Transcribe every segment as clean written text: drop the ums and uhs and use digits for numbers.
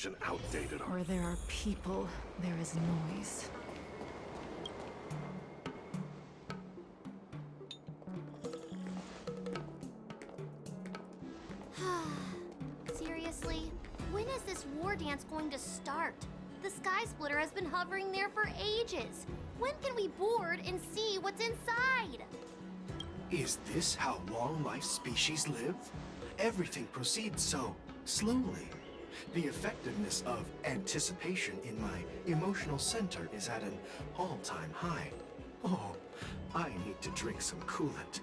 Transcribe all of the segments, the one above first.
An outdated Where there are people, there is noise. Seriously? When is this war dance going to start? The Sky Splitter has been hovering there for ages. When can we board and see what's inside? Is this how long-life species live? Everything proceeds so slowly. The effectiveness of anticipation in my emotional center is at an all-time high. Oh, I need to drink some coolant.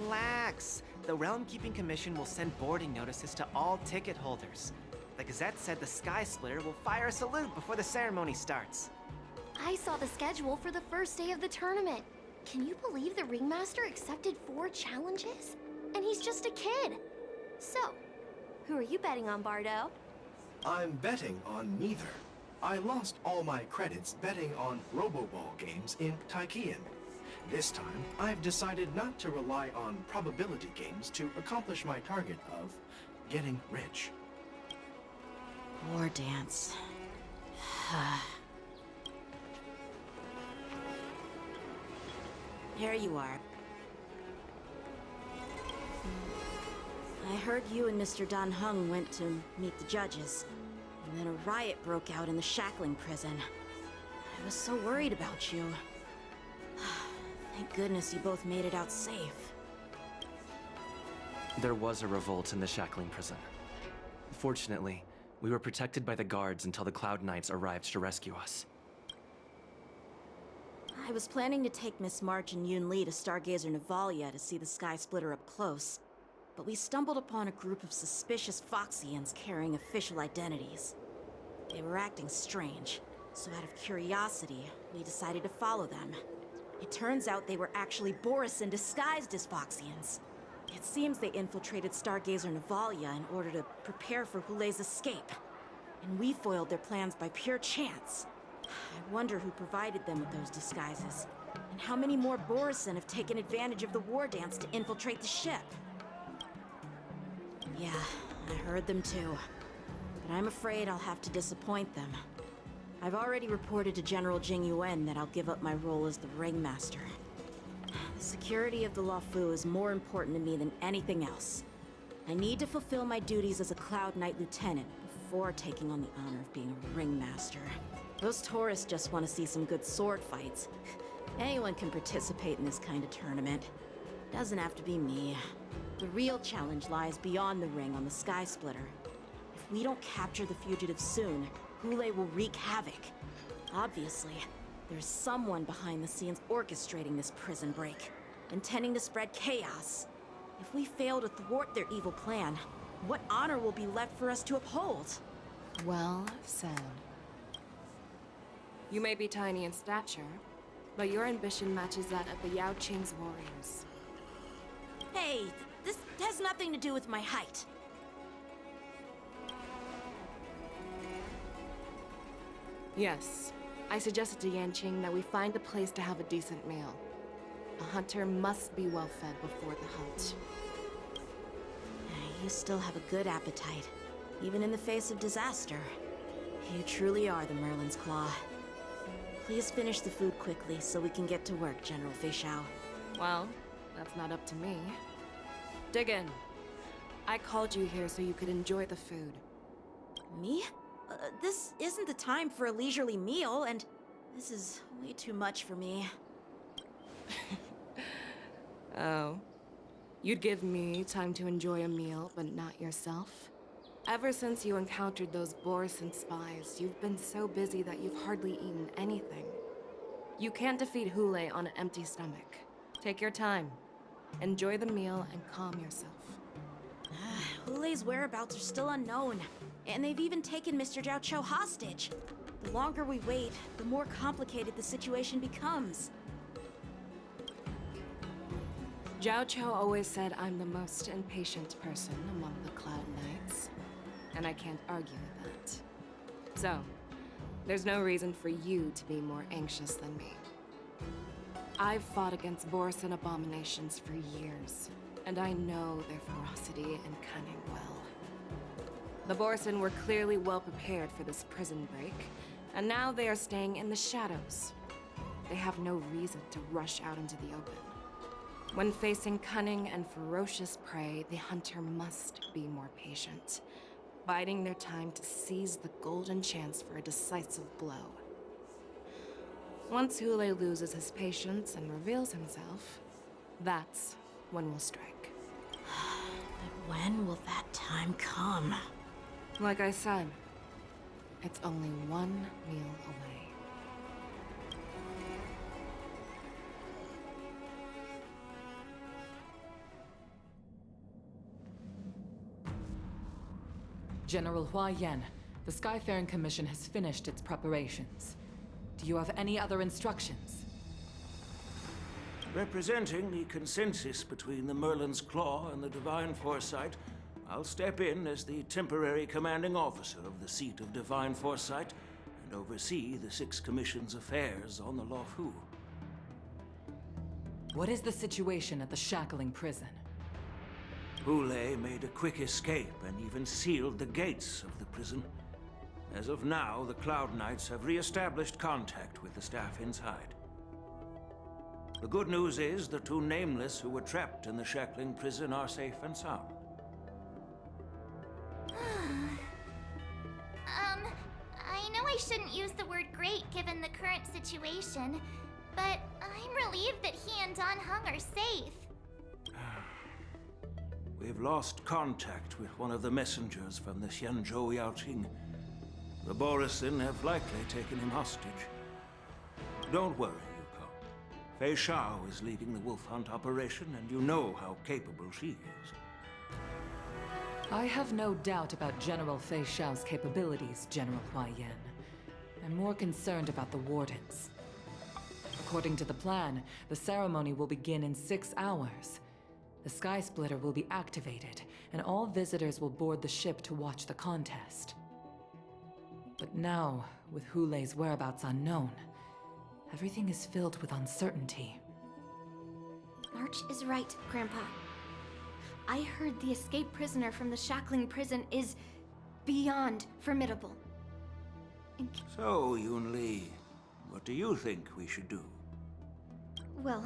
Relax. The Realm Keeping Commission will send boarding notices to all ticket holders. The Gazette said the Sky Splitter will fire a salute before the ceremony starts. I saw the schedule for the first day of the tournament. Can you believe the Ringmaster accepted 4 challenges? And he's just a kid. So, who are you betting on, Bardo? I'm betting on neither. I lost all my credits betting on Roboball games in Taikian. This time, I've decided not to rely on probability games to accomplish my target of getting rich. War dance. Here you are. I heard you and Mr. Dan Heng went to meet the judges, and then a riot broke out in the shackling prison. I was so worried about you. Thank goodness you both made it out safe. There was a revolt in the shackling prison. Fortunately, we were protected by the guards until the Cloud Knights arrived to rescue us. I was planning to take Miss March and Yun Li to Stargazer Navalia to see the Sky Splitter up close, but we stumbled upon a group of suspicious Foxians carrying official identities. They were acting strange, so out of curiosity, we decided to follow them. It turns out they were actually Borisin disguised as Foxians. It seems they infiltrated Stargazer Navalia in order to prepare for Hulei's escape. And we foiled their plans by pure chance. I wonder who provided them with those disguises. And how many more Borisin have taken advantage of the war dance to infiltrate the ship? Yeah, I heard them too. But I'm afraid I'll have to disappoint them. I've already reported to General Jing Yuan that I'll give up my role as the Ringmaster. The security of the Luofu is more important to me than anything else. I need to fulfill my duties as a Cloud Knight Lieutenant before taking on the honor of being a Ringmaster. Those tourists just want to see some good sword fights. Anyone can participate in this kind of tournament. Doesn't have to be me. The real challenge lies beyond the ring on the Sky Splitter. If we don't capture the fugitives soon, Hulei will wreak havoc. Obviously, there's someone behind the scenes orchestrating this prison break, intending to spread chaos. If we fail to thwart their evil plan, what honor will be left for us to uphold? Well said. You may be tiny in stature, but your ambition matches that of the Yao Qing's warriors. Hey, this has nothing to do with my height. Yes, I suggested to Yanqing that we find a place to have a decent meal. A hunter must be well fed before the hunt. You still have a good appetite, even in the face of disaster. You truly are the Merlin's Claw. Please finish the food quickly so we can get to work, General Feixiao. Well, that's not up to me. Dig in. I called you here so you could enjoy the food. Me? This isn't the time for a leisurely meal, and this is way too much for me. Oh. You'd give me time to enjoy a meal, but not yourself? Ever since you encountered those Borisin spies, you've been so busy that you've hardly eaten anything. You can't defeat Hulei on an empty stomach. Take your time. Enjoy the meal and calm yourself. Hulei's whereabouts are still unknown, and they've even taken Mr. Zhao Cho hostage. The longer we wait, the more complicated the situation becomes. Zhao Cho always said I'm the most impatient person among the Cloud Knights, and I can't argue with that. So, there's no reason for you to be more anxious than me. I've fought against Borisin abominations for years, and I know their ferocity and cunning well. The Borson were clearly well prepared for this prison break, and now they are staying in the shadows. They have no reason to rush out into the open. When facing cunning and ferocious prey, the hunter must be more patient, biding their time to seize the golden chance for a decisive blow. Once Hule loses his patience and reveals himself, that's when we'll strike. But when will that time come? Like I said, it's only one meal away. General Hua Yan, the Skyfaring Commission has finished its preparations. Do you have any other instructions? Representing the consensus between the Merlin's Claw and the Divine Foresight, I'll step in as the temporary commanding officer of the seat of Divine Foresight and oversee the Six Commission's affairs on the Luofu. What is the situation at the Shackling prison? Hule made a quick escape and even sealed the gates of the prison. As of now, the Cloud Knights have re-established contact with the staff inside. The good news is the two Nameless who were trapped in the Shackling prison are safe and sound. I know I shouldn't use the word great given the current situation, but I'm relieved that he and Don Hung are safe. We've lost contact with one of the messengers from the Xianzhou Yaoqing. The Borisin have likely taken him hostage. Don't worry, Yuko. Fei Shao is leading the wolf hunt operation, and you know how capable she is. I have no doubt about General Fei Shao's capabilities, General Hua Yan. I'm more concerned about the Wardens. According to the plan, the ceremony will begin in 6 hours. The Sky Splitter will be activated, and all visitors will board the ship to watch the contest. But now, with Hule's whereabouts unknown, everything is filled with uncertainty. March is right, Grandpa. I heard the escaped prisoner from the Shackling prison is beyond formidable. So, Yun-Li, what do you think we should do? Well,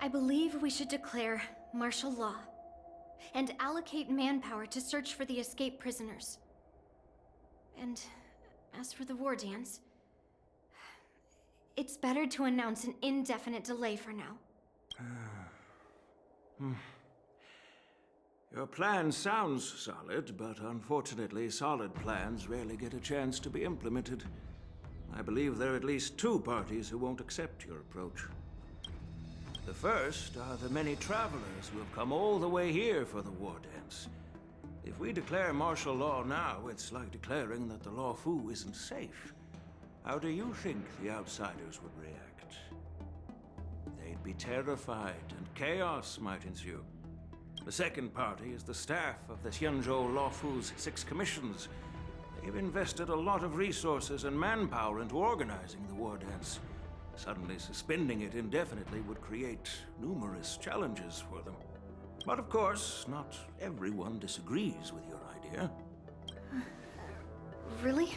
I believe we should declare martial law and allocate manpower to search for the escaped prisoners. And as for the war dance, it's better to announce an indefinite delay for now. Your plan sounds solid, but unfortunately, solid plans rarely get a chance to be implemented. I believe there are at least 2 parties who won't accept your approach. The first are the many travelers who have come all the way here for the war dance. If we declare martial law now, it's like declaring that the Luofu isn't safe. How do you think the outsiders would react? They'd be terrified, and chaos might ensue. The second party is the staff of the Xianzhou Luofu's 6 commissions. They've invested a lot of resources and manpower into organizing the war dance. Suddenly suspending it indefinitely would create numerous challenges for them. But of course, not everyone disagrees with your idea. Really?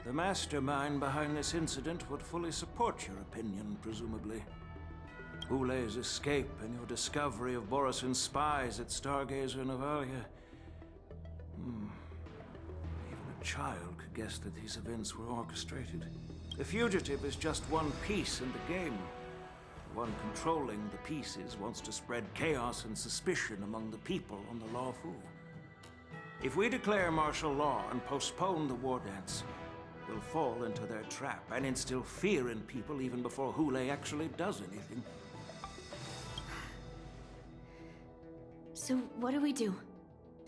The mastermind behind this incident would fully support your opinion, presumably. Hule's escape and your discovery of Borisin's spies at Stargazer Navalia. Even a child could guess that these events were orchestrated. The fugitive is just one piece in the game. The one controlling the pieces wants to spread chaos and suspicion among the people on the Luofu. If we declare martial law and postpone the war dance, we'll fall into their trap and instill fear in people even before Hule actually does anything. So what do we do?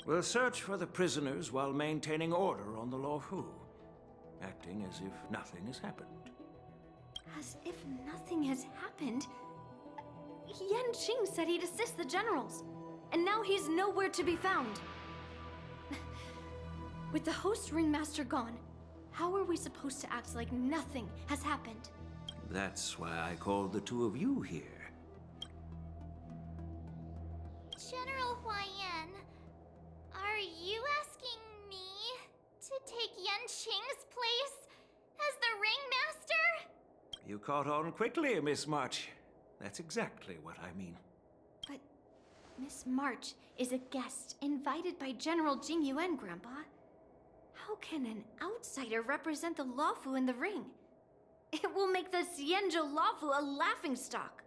We'll search for the prisoners while maintaining order on the Luofu, acting as if nothing has happened. As if nothing has happened? Yan Qing said he'd assist the generals, and now he's nowhere to be found. With the host ringmaster gone, how are we supposed to act like nothing has happened? That's why I called the 2 of you here. General Huayan, are you asking me to take Yan Qing's place as the Ringmaster? You caught on quickly, Miss March. That's exactly what I mean. But Miss March is a guest invited by General Jing Yuan, Grandpa. How can an outsider represent the Lawfu in the ring? It will make the Xianzhou Lawfu a laughingstock.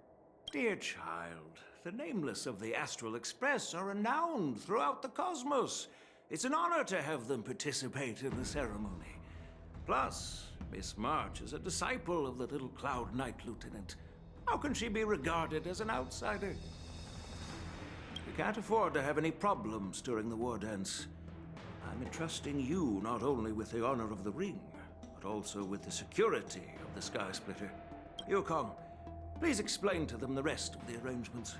Dear child, the nameless of the Astral Express are renowned throughout the cosmos. It's an honor to have them participate in the ceremony. Plus, Miss March is a disciple of the little Cloud Knight Lieutenant. How can she be regarded as an outsider? We can't afford to have any problems during the war dance. I'm entrusting you not only with the honor of the ring, but also with the security of the Sky Splitter. Yukong, please explain to them the rest of the arrangements.